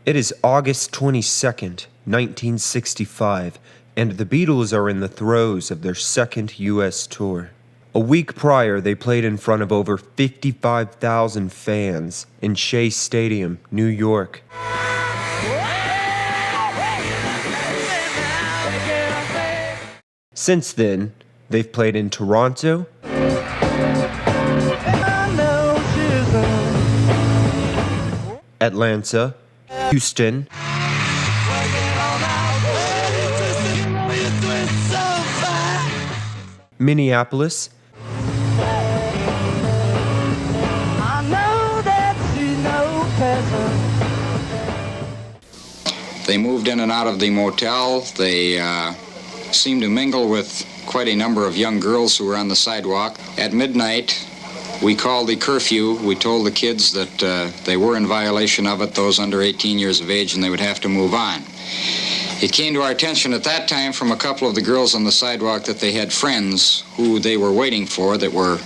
It is August 22nd, 1965, and the Beatles are in the throes of their second U.S. tour. A week prior, they played in front of over 55,000 fans in Shea Stadium, New York. Since then, they've played in Toronto, Atlanta, Houston, Minneapolis, They moved in and out of the motel. They seemed to mingle with quite a number of young girls who were on the sidewalk. At midnight, we called the curfew. We told the kids that they were in violation of it, those under 18 years of age, and they would have to move on. It came to our attention at that time from a couple of the girls on the sidewalk that they had friends who they were waiting for that were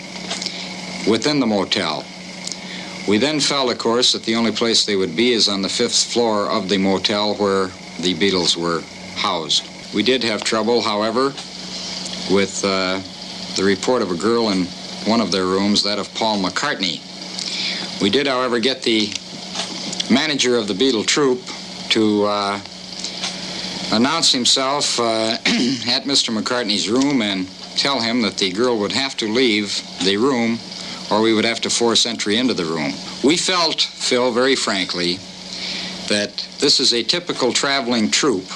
within the motel. We then felt, of course, that the only place they would be is on the 5th floor of the motel where the Beatles were housed. We did have trouble, however, with the report of a girl in one of their rooms, that of Paul McCartney. We did, however, get the manager of the Beatle troupe to announce himself at Mr. McCartney's room and tell him that the girl would have to leave the room or we would have to force entry into the room. We felt, Phil, very frankly, that this is a typical traveling troupe,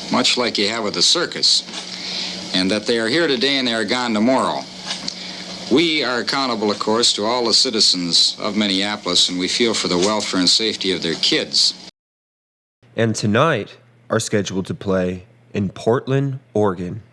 much like you have with a circus, and that they are here today and they are gone tomorrow. We are accountable, of course, to all the citizens of Minneapolis, and we feel for the welfare and safety of their kids. and tonight are scheduled to play in Portland, Oregon.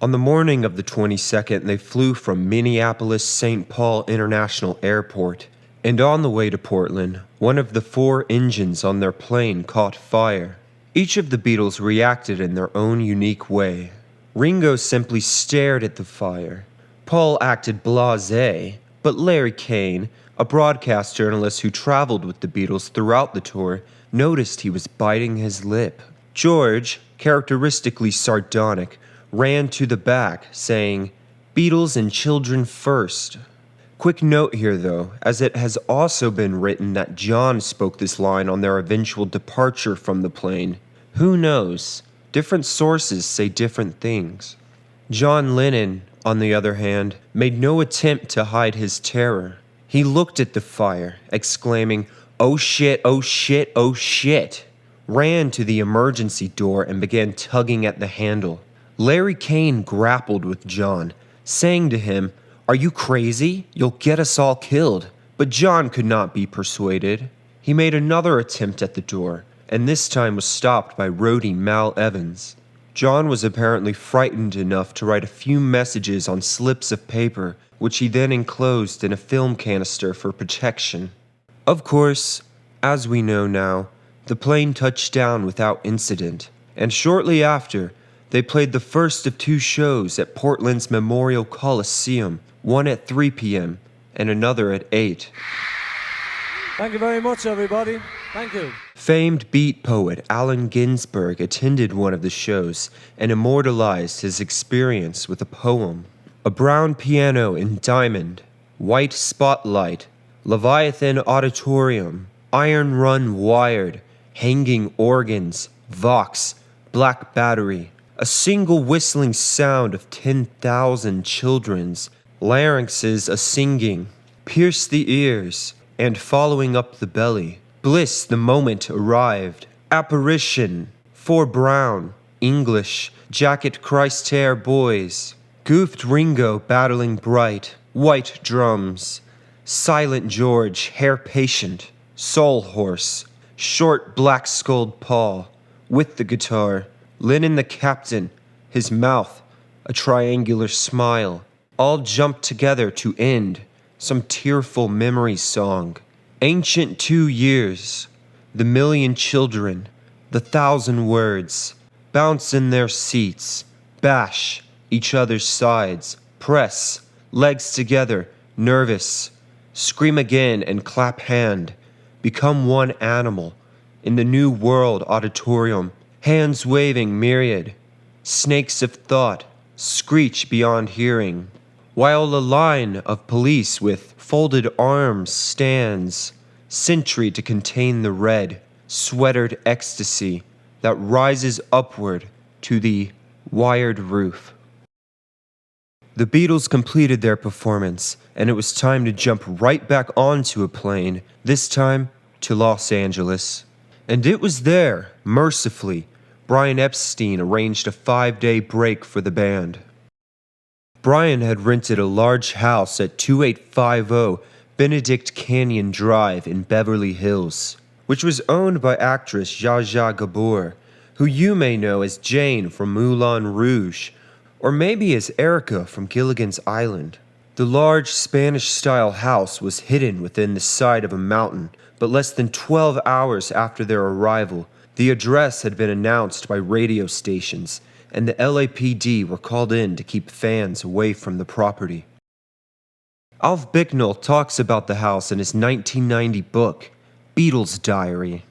On the morning of the 22nd, they flew from Minneapolis-St. Paul International Airport, and on the way to Portland, one of the 4 engines on their plane caught fire. Each of the Beatles reacted in their own unique way. Ringo simply stared at the fire. Paul acted blasé, but Larry Kane, a broadcast journalist who traveled with the Beatles throughout the tour, noticed he was biting his lip. George, characteristically sardonic, ran to the back, saying, "Beatles and children first." Quick note here, though, as it has also been written that John spoke this line on their eventual departure from the plane. Who knows? Different sources say different things. John Lennon, on the other hand, made no attempt to hide his terror. He looked at the fire, exclaiming, "Oh shit, oh shit, oh shit," ran to the emergency door and began tugging at the handle. Larry Kane grappled with John, saying to him, "Are you crazy? You'll get us all killed." But John could not be persuaded. He made another attempt at the door, and this time was stopped by roadie Mal Evans. John was apparently frightened enough to write a few messages on slips of paper, which he then enclosed in a film canister for protection. Of course, as we know now, the plane touched down without incident, and shortly after, they played the first of 2 shows at Portland's Memorial Coliseum, one at 3 p.m. and another at 8. Thank you very much, everybody. Thank you. Famed beat poet Allen Ginsberg attended one of the shows and immortalized his experience with a poem. A brown piano in diamond, white spotlight, Leviathan auditorium, iron run wired, hanging organs, vox, black battery, a single whistling sound of 10,000 children's larynxes a-singing, pierced the ears, and following up the belly. Bliss the moment arrived. Apparition. 4 brown, English, jacket Christ hair boys. Goofed Ringo battling bright, white drums. Silent George, hair patient. Soul horse. Short black-skulled Paul. With the guitar. Lennon the captain. His mouth, a triangular smile. All jumped together to end some tearful memory song. Ancient 2 years, the million children, the 1,000 words, bounce in their seats, bash each other's sides, press, legs together, nervous, scream again and clap hand, become one animal, in the New World Auditorium, hands waving myriad, snakes of thought screech beyond hearing, while a line of police with folded arms stands, sentry to contain the red, sweatered ecstasy that rises upward to the wired roof. The Beatles completed their performance, and it was time to jump right back onto a plane, this time to Los Angeles. And it was there, mercifully, Brian Epstein arranged a 5-day break for the band. Brian had rented a large house at 2850 Benedict Canyon Drive in Beverly Hills, which was owned by actress Zsa Zsa Gabor, who you may know as Jane from Moulin Rouge, or maybe as Erica from Gilligan's Island. The large Spanish-style house was hidden within the side of a mountain, but less than 12 hours after their arrival, the address had been announced by radio stations, and the LAPD were called in to keep fans away from the property. Alf Bicknell talks about the house in his 1990 book, Beatles Diary.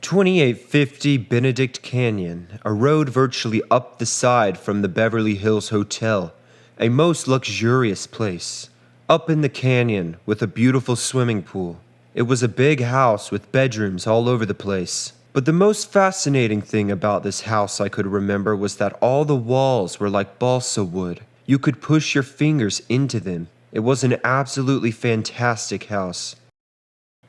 2850 Benedict Canyon, a road virtually up the side from the Beverly Hills Hotel, a most luxurious place. Up in the canyon with a beautiful swimming pool. It was a big house with bedrooms all over the place. But the most fascinating thing about this house I could remember was that all the walls were like balsa wood. You could push your fingers into them. It was an absolutely fantastic house.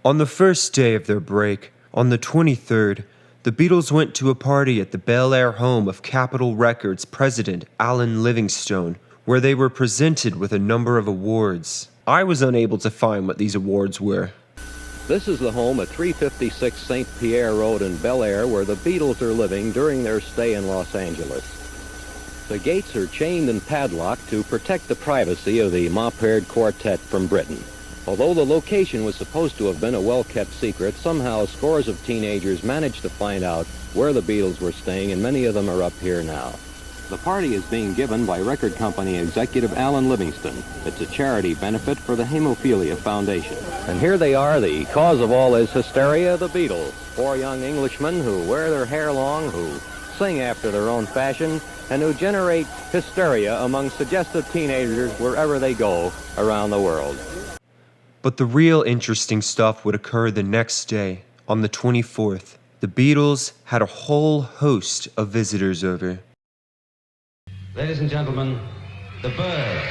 On the first day of their break, on the 23rd, the Beatles went to a party at the Bel Air home of Capitol Records president Alan Livingstone, where they were presented with a number of awards. I was unable to find what these awards were. This is the home at 356 St. Pierre Road in Bel Air where the Beatles are living during their stay in Los Angeles. The gates are chained and padlocked to protect the privacy of the mop-haired quartet from Britain. Although the location was supposed to have been a well-kept secret, somehow scores of teenagers managed to find out where the Beatles were staying, and many of them are up here now. The party is being given by record company executive Alan Livingston. It's a charity benefit for the Hemophilia Foundation. And here they are, the cause of all this hysteria, the Beatles. 4 young Englishmen who wear their hair long, who sing after their own fashion, and who generate hysteria among suggestive teenagers wherever they go around the world. But the real interesting stuff would occur the next day, on the 24th. The Beatles had a whole host of visitors over. Ladies and gentlemen, the Bird.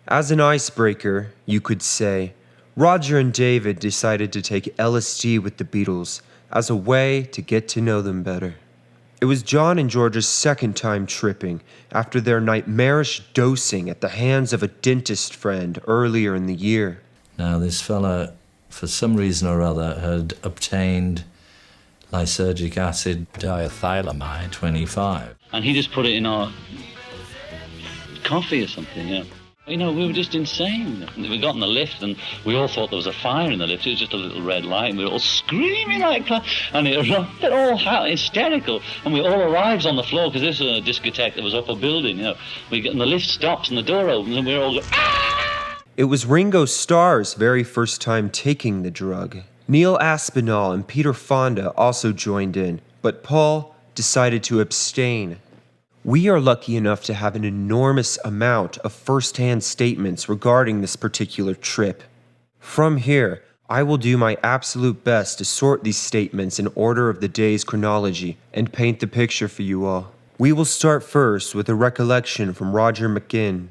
As an icebreaker, you could say, Roger and David decided to take LSD with the Beatles as a way to get to know them better. It was John and George's second time tripping after their nightmarish dosing at the hands of a dentist friend earlier in the year. Now, this fella, for some reason or other, had obtained lysergic acid diethylamide 25. And he just put it in our coffee or something, yeah. You know, we were just insane. We got in the lift and we all thought there was a fire in the lift. It was just a little red light and we were all screaming like that. And it was all hysterical. And we all arrived on the floor because this was a discotheque that was up a building, you know. And the lift stops and the door opens and we were all going, ah! It was Ringo Starr's very first time taking the drug. Neil Aspinall and Peter Fonda also joined in, but Paul decided to abstain. We are lucky enough to have an enormous amount of first-hand statements regarding this particular trip. From here, I will do my absolute best to sort these statements in order of the day's chronology and paint the picture for you all. We will start first with a recollection from Roger McGinn.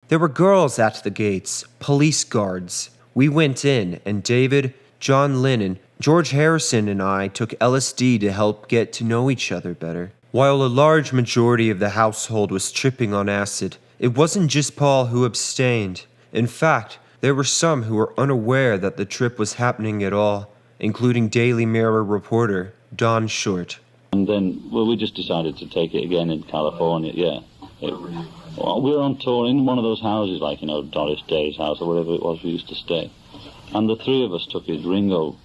There were girls at the gates, police guards. We went in, and David, John Lennon, George Harrison, and I took LSD to help get to know each other better. While a large majority of the household was tripping on acid, it wasn't just Paul who abstained. In fact, there were some who were unaware that the trip was happening at all, including Daily Mirror reporter Don Short. And then, well, we just decided to take it again in California, yeah. Well, we were on tour in one of those houses, like, you know, Doris Day's house or whatever it was we used to stay. And the three of us took it, Ringo,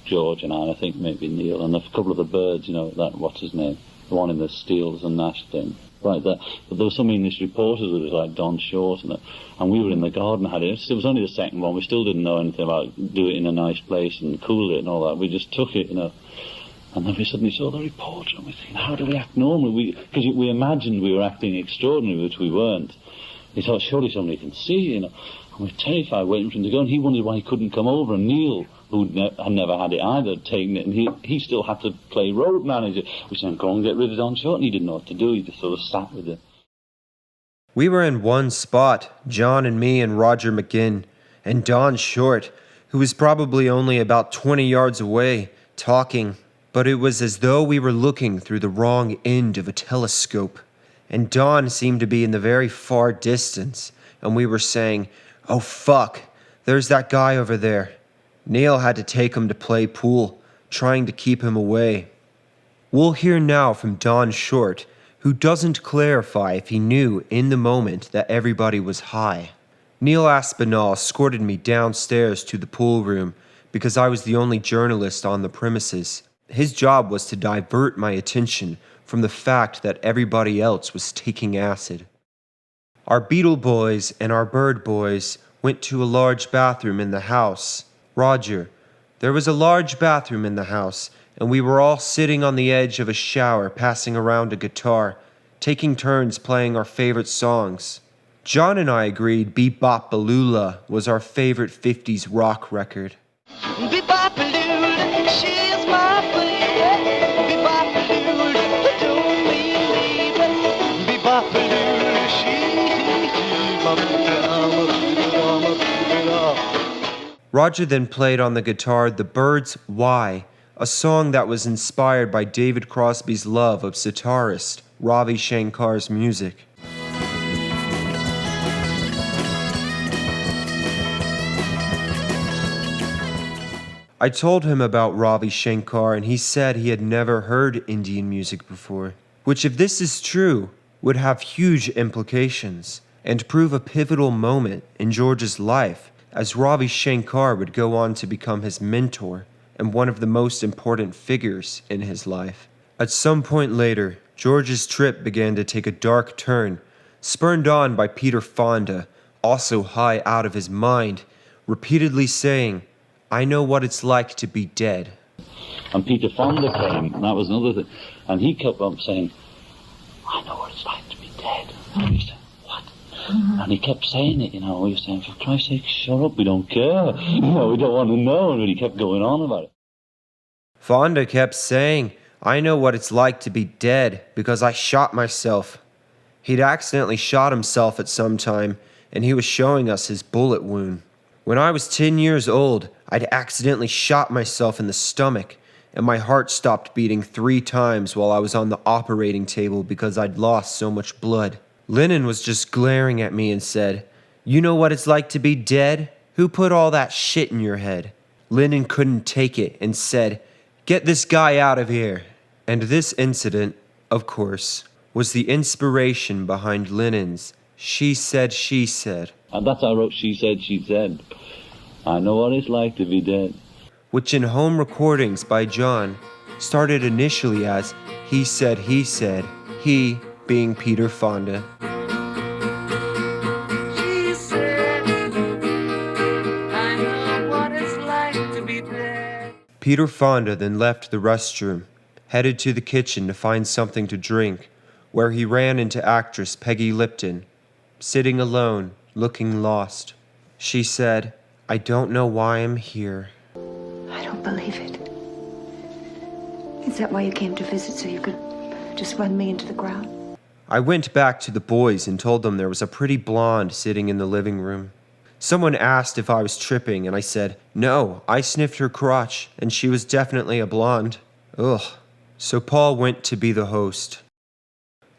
George and I think maybe Neil, and a couple of the Birds, you know, that, what's his name? The one in the Steels and Nash thing. like that. But there were some English reporters with us, like Don Short, and we were in the garden, had it. It was only the second one. We still didn't know anything about do it in a nice place and cool it and all that. We just took it, And then we suddenly saw the reporter, and we thinking, how do we act normally? Because we imagined we were acting extraordinary, which we weren't. We thought, surely somebody can see, And we were terrified waiting for him to go, and he wondered why he couldn't come over. And Neil, who had never had it either, had taken it, and he still had to play road manager. We said, go and get rid of Don Short, and he didn't know what to do. He just sort of sat with it. We were in one spot, John and me and Roger McGinn, and Don Short, who was probably only about 20 yards away, talking. But it was as though we were looking through the wrong end of a telescope. And Don seemed to be in the very far distance, and we were saying, oh fuck, there's that guy over there. Neil had to take him to play pool, trying to keep him away. We'll hear now from Don Short, who doesn't clarify if he knew in the moment that everybody was high. Neil Aspinall escorted me downstairs to the pool room because I was the only journalist on the premises. His job was to divert my attention from the fact that everybody else was taking acid. Our Beatle boys and our Bird boys went to a large bathroom in the house. Roger, there was a large bathroom in the house, and we were all sitting on the edge of a shower passing around a guitar, taking turns playing our favorite songs. John and I agreed Bebop Balula was our favorite 50s rock record. Bebop-a-lula, she's my baby. Bebop-a-lula, don't leave me. Bebop-a-lula, she's my baby. Roger then played on the guitar The Byrds' Why, a song that was inspired by David Crosby's love of sitarist Ravi Shankar's music. I told him about Ravi Shankar, and he said he had never heard Indian music before, which, if this is true, would have huge implications and prove a pivotal moment in George's life, as Ravi Shankar would go on to become his mentor and one of the most important figures in his life. At some point later, George's trip began to take a dark turn, spurred on by Peter Fonda, also high out of his mind, repeatedly saying, I know what it's like to be dead. And Peter Fonda came, and that was another thing. And he kept on saying, I know what it's like to be dead. And we said, what? And he kept saying it, We were saying, for Christ's sake, shut up, we don't care. We don't want to know. And he kept going on about it. Fonda kept saying, I know what it's like to be dead because I shot myself. He'd accidentally shot himself at some time, and he was showing us his bullet wound. When I was 10 years old, I'd accidentally shot myself in the stomach, and my heart stopped beating 3 times while I was on the operating table because I'd lost so much blood. Lennon was just glaring at me and said, you know what it's like to be dead? Who put all that shit in your head? Lennon couldn't take it and said, get this guy out of here. And this incident, of course, was the inspiration behind Lennon's She Said, She Said. And that's how I wrote She Said, She Said. I know what it's like to be dead. Which in home recordings by John started initially as He Said, he being Peter Fonda. She said, I know what it's like to be dead. Peter Fonda then left the restroom, headed to the kitchen to find something to drink, where he ran into actress Peggy Lipton, sitting alone, looking lost. She said, I don't know why I'm here. I don't believe it. Is that why you came to visit, so you could just run me into the ground? I went back to the boys and told them there was a pretty blonde sitting in the living room. Someone asked if I was tripping, and I said, no, I sniffed her crotch, and she was definitely a blonde. Ugh. So Paul went to be the host.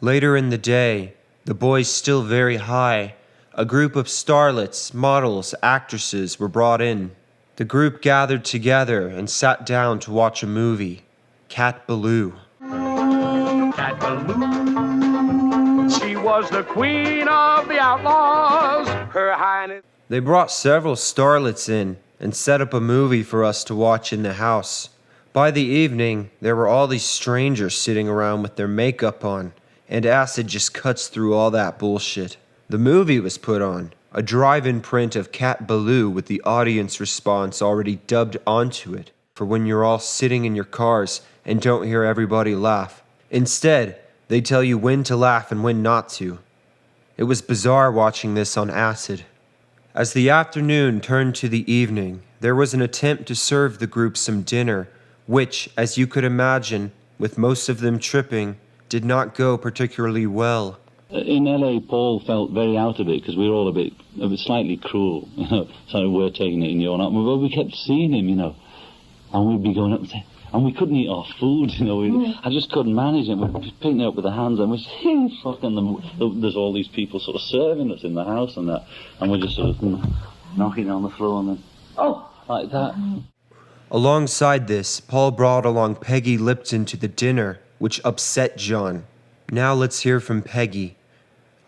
Later in the day, the boys still very high, a group of starlets, models, actresses were brought in. The group gathered together and sat down to watch a movie, Cat Ballou. Cat Ballou, she was the queen of the outlaws, Her Highness. They brought several starlets in and set up a movie for us to watch in the house. By the evening, there were all these strangers sitting around with their makeup on, and acid just cuts through all that bullshit. The movie was put on, a drive-in print of Cat Ballou with the audience response already dubbed onto it, for when you're all sitting in your cars and don't hear everybody laugh. Instead, they tell you when to laugh and when not to. It was bizarre watching this on acid. As the afternoon turned to the evening, there was an attempt to serve the group some dinner, which, as you could imagine, with most of them tripping, did not go particularly well. In LA, Paul felt very out of it because we were all a bit slightly cruel, so we're taking it in your not. But we kept seeing him, and we'd be going up and saying, and we couldn't eat our food, I just couldn't manage it. We'd just picking it up with the hands, and we're saying, fucking, there's all these people sort of serving us in the house and that, and we're just sort of knocking on the floor and then, like that. Alongside this, Paul brought along Peggy Lipton to the dinner, which upset John. Now let's hear from Peggy.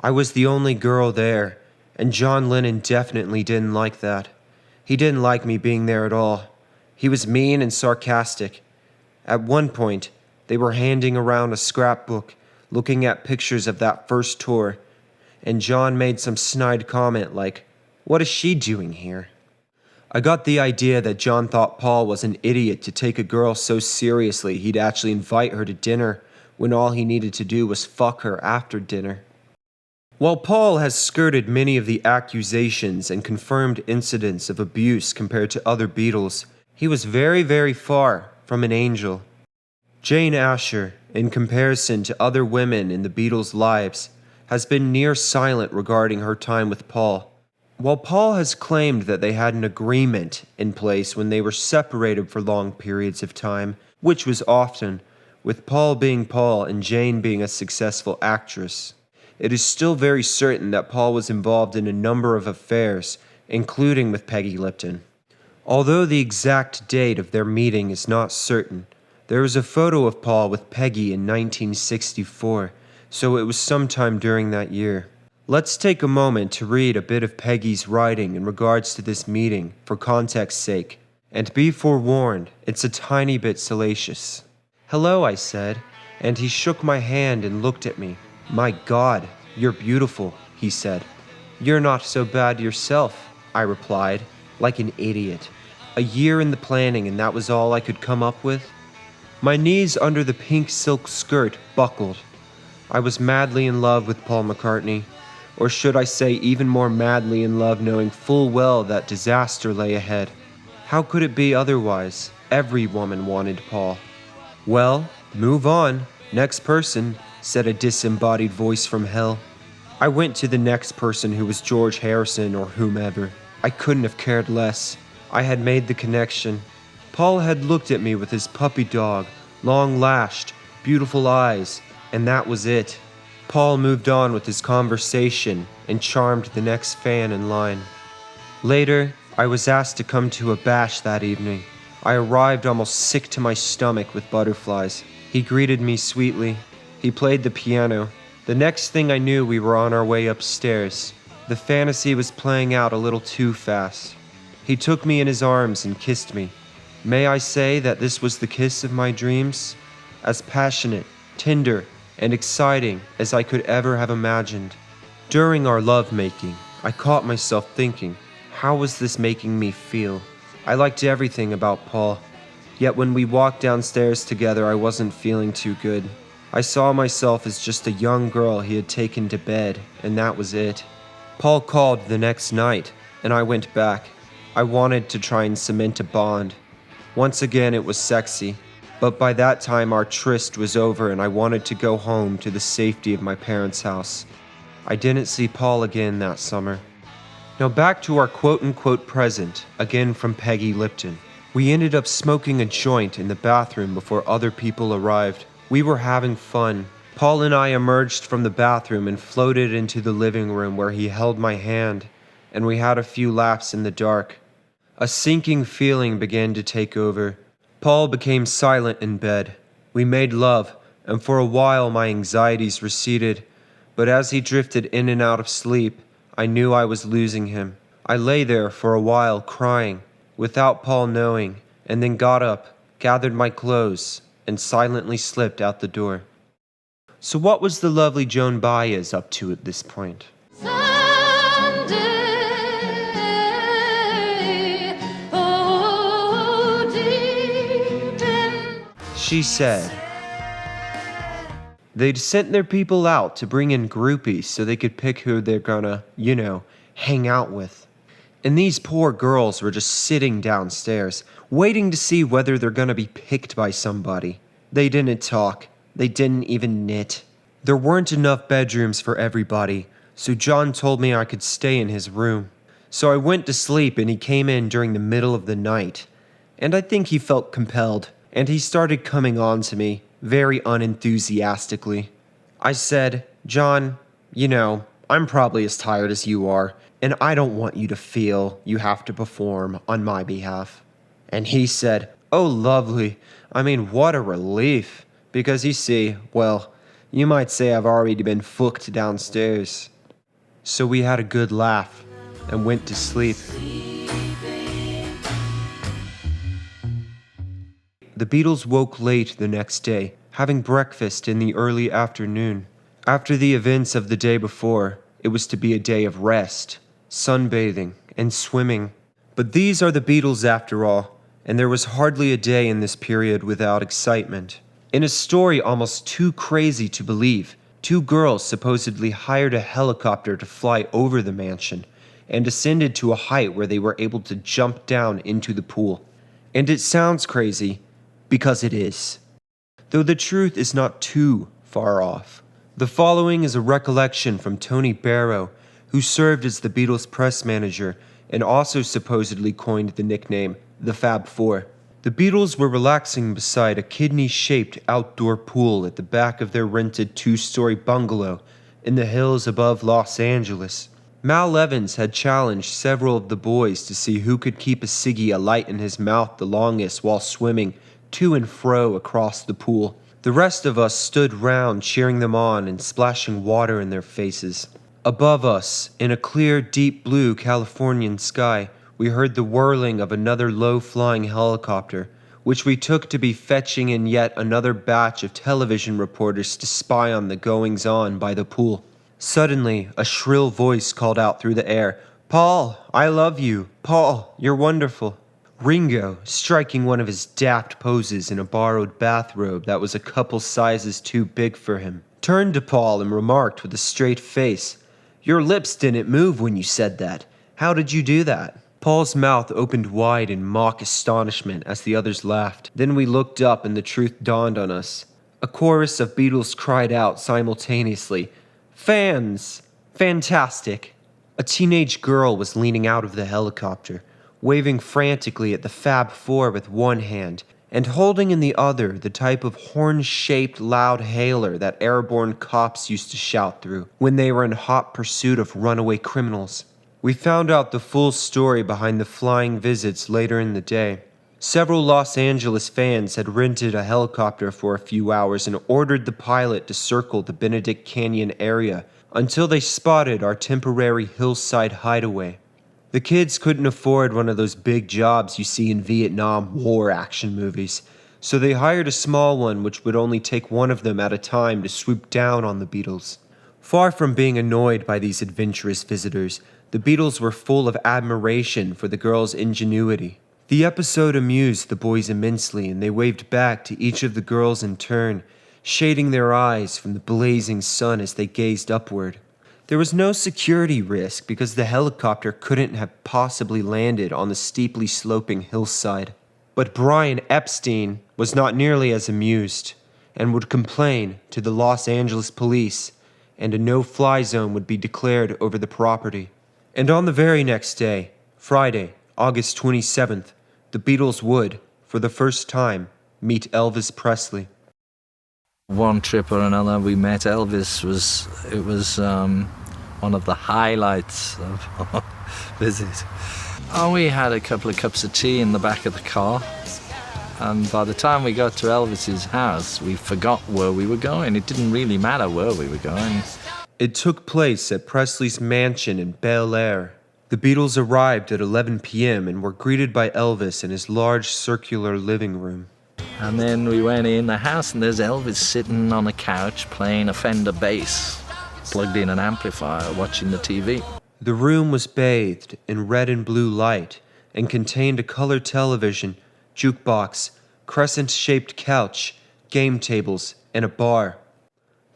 I was the only girl there, and John Lennon definitely didn't like that. He didn't like me being there at all. He was mean and sarcastic. At one point, they were handing around a scrapbook, looking at pictures of that first tour, and John made some snide comment like, "What is she doing here?" I got the idea that John thought Paul was an idiot to take a girl so seriously he'd actually invite her to dinner when all he needed to do was fuck her after dinner. While Paul has skirted many of the accusations and confirmed incidents of abuse compared to other Beatles, he was very, very far from an angel. Jane Asher, in comparison to other women in the Beatles' lives, has been near silent regarding her time with Paul. While Paul has claimed that they had an agreement in place when they were separated for long periods of time, which was often, with Paul being Paul and Jane being a successful actress, it is still very certain that Paul was involved in a number of affairs, including with Peggy Lipton. Although the exact date of their meeting is not certain, there is a photo of Paul with Peggy in 1964, so it was sometime during that year. Let's take a moment to read a bit of Peggy's writing in regards to this meeting, for context's sake. And be forewarned, it's a tiny bit salacious. "Hello," I said, and he shook my hand and looked at me. "My God, you're beautiful," he said. "You're not so bad yourself," I replied, like an idiot. A year in the planning and that was all I could come up with? My knees under the pink silk skirt buckled. I was madly in love with Paul McCartney. Or should I say even more madly in love, knowing full well that disaster lay ahead. How could it be otherwise? Every woman wanted Paul. "Well, move on. Next person," said a disembodied voice from hell. I went to the next person, who was George Harrison or whomever. I couldn't have cared less. I had made the connection. Paul had looked at me with his puppy dog, long-lashed, beautiful eyes, and that was it. Paul moved on with his conversation and charmed the next fan in line. Later, I was asked to come to a bash that evening. I arrived almost sick to my stomach with butterflies. He greeted me sweetly. He played the piano. The next thing I knew, we were on our way upstairs. The fantasy was playing out a little too fast. He took me in his arms and kissed me. May I say that this was the kiss of my dreams? As passionate, tender, and exciting as I could ever have imagined. During our lovemaking, I caught myself thinking, how was this making me feel? I liked everything about Paul, yet when we walked downstairs together, I wasn't feeling too good. I saw myself as just a young girl he had taken to bed, and that was it. Paul called the next night, and I went back. I wanted to try and cement a bond. Once again, it was sexy. But by that time, our tryst was over and I wanted to go home to the safety of my parents' house. I didn't see Paul again that summer. Now back to our quote-unquote present, again from Peggy Lipton. We ended up smoking a joint in the bathroom before other people arrived. We were having fun. Paul and I emerged from the bathroom and floated into the living room where he held my hand, and we had a few laps in the dark. A sinking feeling began to take over. Paul became silent in bed. We made love, and for a while my anxieties receded, but as he drifted in and out of sleep, I knew I was losing him. I lay there for a while crying, without Paul knowing, and then got up, gathered my clothes, and silently slipped out the door. So what was the lovely Joan Baez up to at this point? She said they'd sent their people out to bring in groupies so they could pick who they're gonna, hang out with. And these poor girls were just sitting downstairs, waiting to see whether they're gonna be picked by somebody. They didn't talk. They didn't even knit. There weren't enough bedrooms for everybody, so John told me I could stay in his room. So I went to sleep and he came in during the middle of the night. And I think he felt compelled, and he started coming on to me, very unenthusiastically. I said, John, I'm probably as tired as you are, and I don't want you to feel you have to perform on my behalf. And he said, oh, lovely. I mean, what a relief. Because you see, well, you might say I've already been fucked downstairs. So we had a good laugh and went to sleep. The Beatles woke late the next day, having breakfast in the early afternoon. After the events of the day before, it was to be a day of rest, sunbathing, and swimming. But these are the Beatles after all, and there was hardly a day in this period without excitement. In a story almost too crazy to believe, 2 girls supposedly hired a helicopter to fly over the mansion and ascended to a height where they were able to jump down into the pool. And it sounds crazy, because it is. Though the truth is not too far off. The following is a recollection from Tony Barrow, who served as the Beatles' press manager and also supposedly coined the nickname the Fab Four. The Beatles were relaxing beside a kidney-shaped outdoor pool at the back of their rented 2-story bungalow in the hills above Los Angeles. Mal Evans had challenged several of the boys to see who could keep a ciggy alight in his mouth the longest while swimming to and fro across the pool. The rest of us stood round cheering them on and splashing water in their faces. Above us, in a clear, deep blue Californian sky, we heard the whirling of another low-flying helicopter, which we took to be fetching in yet another batch of television reporters to spy on the goings-on by the pool. Suddenly, a shrill voice called out through the air, "Paul, I love you. Paul, you're wonderful." Ringo, striking one of his daft poses in a borrowed bathrobe that was a couple sizes too big for him, turned to Paul and remarked with a straight face, "Your lips didn't move when you said that. How did you do that?" Paul's mouth opened wide in mock astonishment as the others laughed. Then we looked up and the truth dawned on us. A chorus of Beatles cried out simultaneously, "Fans! Fantastic!" A teenage girl was leaning out of the helicopter, waving frantically at the Fab Four with one hand, and holding in the other the type of horn-shaped loud hailer that airborne cops used to shout through when they were in hot pursuit of runaway criminals. We found out the full story behind the flying visits later in the day. Several Los Angeles fans had rented a helicopter for a few hours and ordered the pilot to circle the Benedict Canyon area until they spotted our temporary hillside hideaway. The kids couldn't afford one of those big jobs you see in Vietnam War action movies, so they hired a small one which would only take one of them at a time to swoop down on the Beatles. Far from being annoyed by these adventurous visitors, the Beatles were full of admiration for the girls' ingenuity. The episode amused the boys immensely, and they waved back to each of the girls in turn, shading their eyes from the blazing sun as they gazed upward. There was no security risk because the helicopter couldn't have possibly landed on the steeply sloping hillside. But Brian Epstein was not nearly as amused and would complain to the Los Angeles police, and a no-fly zone would be declared over the property. And on the very next day, Friday, August 27th, the Beatles would, for the first time, meet Elvis Presley. One trip or another, we met Elvis. It was one of the highlights of our visit. Oh, we had a couple of cups of tea in the back of the car, and by the time we got to Elvis's house, we forgot where we were going. It didn't really matter where we were going. It took place at Presley's mansion in Bel Air. The Beatles arrived at 11 p.m. and were greeted by Elvis in his large circular living room. And then we went in the house and there's Elvis sitting on a couch playing a Fender bass, plugged in an amplifier, watching the TV. The room was bathed in red and blue light and contained a color television, jukebox, crescent-shaped couch, game tables, and a bar.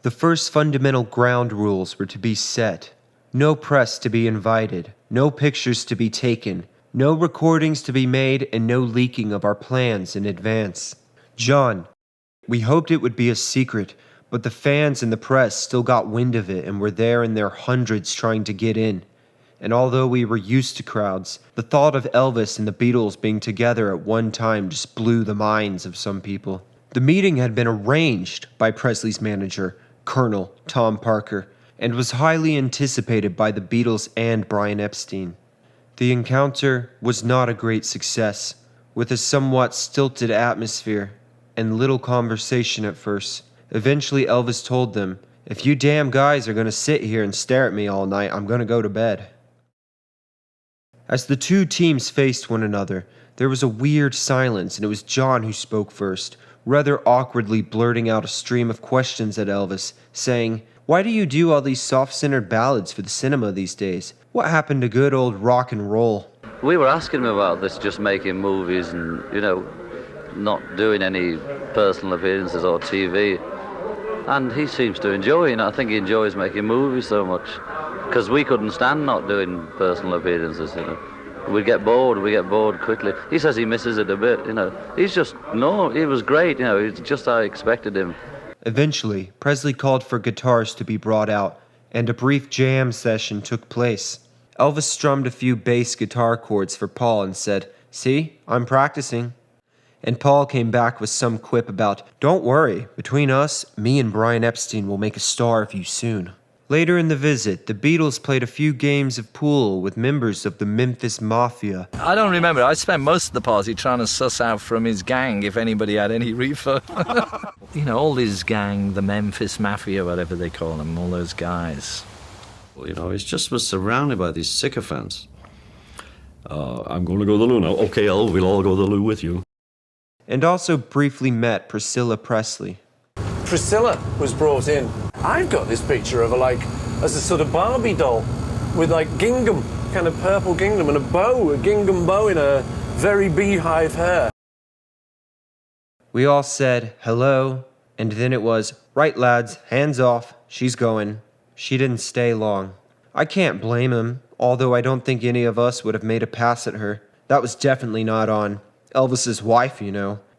The first fundamental ground rules were to be set. No press to be invited, no pictures to be taken, no recordings to be made, and no leaking of our plans in advance. John, we hoped it would be a secret, but the fans and the press still got wind of it and were there in their hundreds trying to get in. And although we were used to crowds, the thought of Elvis and the Beatles being together at one time just blew the minds of some people. The meeting had been arranged by Presley's manager, Colonel Tom Parker, and was highly anticipated by the Beatles and Brian Epstein. The encounter was not a great success, with a somewhat stilted atmosphere and little conversation at first. Eventually Elvis told them, "If you damn guys are going to sit here and stare at me all night, I'm going to go to bed." As the two teams faced one another, there was a weird silence, and it was John who spoke first, rather awkwardly blurting out a stream of questions at Elvis, saying, "Why do you do all these soft-centered ballads for the cinema these days? What happened to good old rock and roll?" We were asking him about this, just making movies and, not doing any personal appearances or TV. And he seems to enjoy it. I think he enjoys making movies so much. Because we couldn't stand not doing personal appearances, We'd get bored quickly. He says he misses it a bit, he was great, it's just how I expected him. Eventually, Presley called for guitars to be brought out, and a brief jam session took place. Elvis strummed a few bass guitar chords for Paul and said, "See, I'm practicing." And Paul came back with some quip about, "Don't worry, between us, me and Brian Epstein will make a star of you soon." Later in the visit, the Beatles played a few games of pool with members of the Memphis Mafia. I don't remember. I spent most of the party trying to suss out from his gang if anybody had any reefer. All his gang, the Memphis Mafia, whatever they call them, all those guys. Well, it just was surrounded by these sycophants. I'm going to go to the loo now. Okay, we'll all go to the loo with you. And also briefly met Priscilla Presley. Priscilla was brought in. I've got this picture of her as a sort of Barbie doll with gingham, kind of purple gingham, and a gingham bow in her very beehive hair. We all said hello, and then it was, "Right lads, hands off, she's going." She didn't stay long. I can't blame him, although I don't think any of us would have made a pass at her. That was definitely not on Elvis's wife,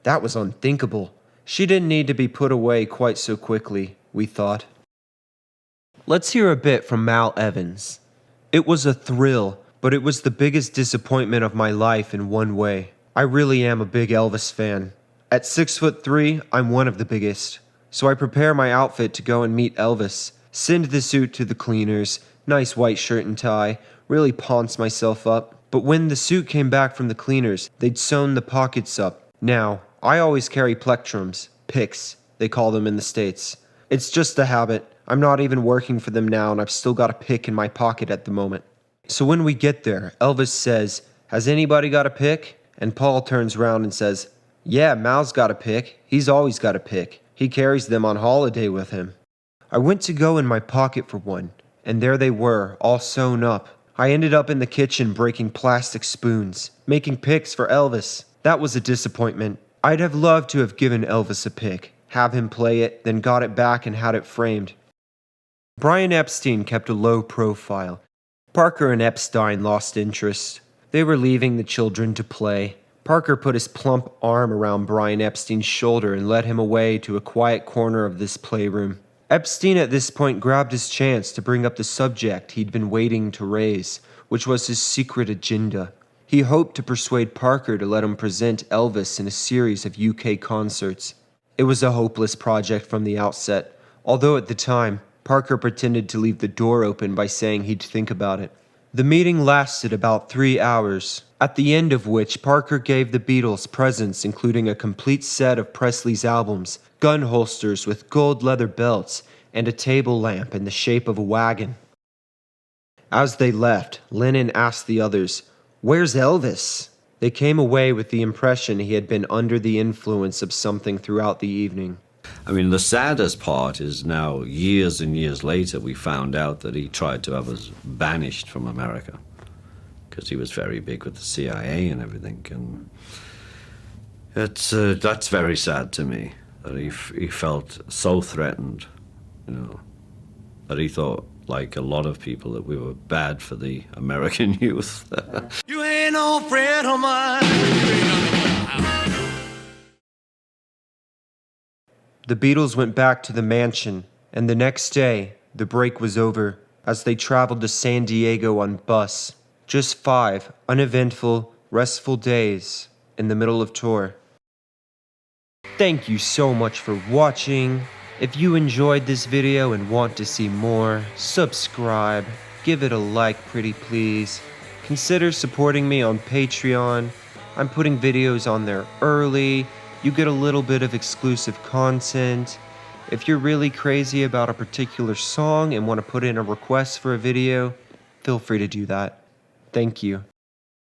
That was unthinkable. She didn't need to be put away quite so quickly, we thought. Let's hear a bit from Mal Evans. "It was a thrill, but it was the biggest disappointment of my life in one way. I really am a big Elvis fan. At 6'3", I'm one of the biggest. So I prepare my outfit to go and meet Elvis, send the suit to the cleaners, nice white shirt and tie, really ponce myself up. But when the suit came back from the cleaners, they'd sewn the pockets up. Now, I always carry plectrums, picks, they call them in the States. It's just a habit. I'm not even working for them now, and I've still got a pick in my pocket at the moment. So when we get there, Elvis says, 'Has anybody got a pick?' And Paul turns around and says, 'Yeah, Mal's got a pick. He's always got a pick. He carries them on holiday with him.' I went to go in my pocket for one, and there they were, all sewn up. I ended up in the kitchen breaking plastic spoons, making picks for Elvis. That was a disappointment. I'd have loved to have given Elvis a pick, have him play it, then got it back and had it framed. Brian Epstein kept a low profile. Parker and Epstein lost interest. They were leaving the children to play. Parker put his plump arm around Brian Epstein's shoulder and led him away to a quiet corner of this playroom. Epstein at this point grabbed his chance to bring up the subject he'd been waiting to raise, which was his secret agenda. He hoped to persuade Parker to let him present Elvis in a series of UK concerts. It was a hopeless project from the outset, although at the time, Parker pretended to leave the door open by saying he'd think about it. The meeting lasted about 3 hours, at the end of which Parker gave the Beatles presents including a complete set of Presley's albums, gun holsters with gold leather belts, and a table lamp in the shape of a wagon. As they left, Lennon asked the others, "Where's Elvis?" They came away with the impression he had been under the influence of something throughout the evening. I mean, the saddest part is now, years and years later, we found out that he tried to have us banished from America because he was very big with the CIA and everything. And that's very sad to me, that he felt so threatened, you know, that he thought, like a lot of people, that we were bad for the American youth. You ain't no friend of mine. The Beatles went back to the mansion, and the next day, the break was over as they traveled to San Diego on bus. Just 5 uneventful, restful days in the middle of tour. Thank you so much for watching. If you enjoyed this video and want to see more, subscribe, give it a like pretty please. Consider supporting me on Patreon. I'm putting videos on there early. You get a little bit of exclusive content. If you're really crazy about a particular song and want to put in a request for a video, feel free to do that. Thank you.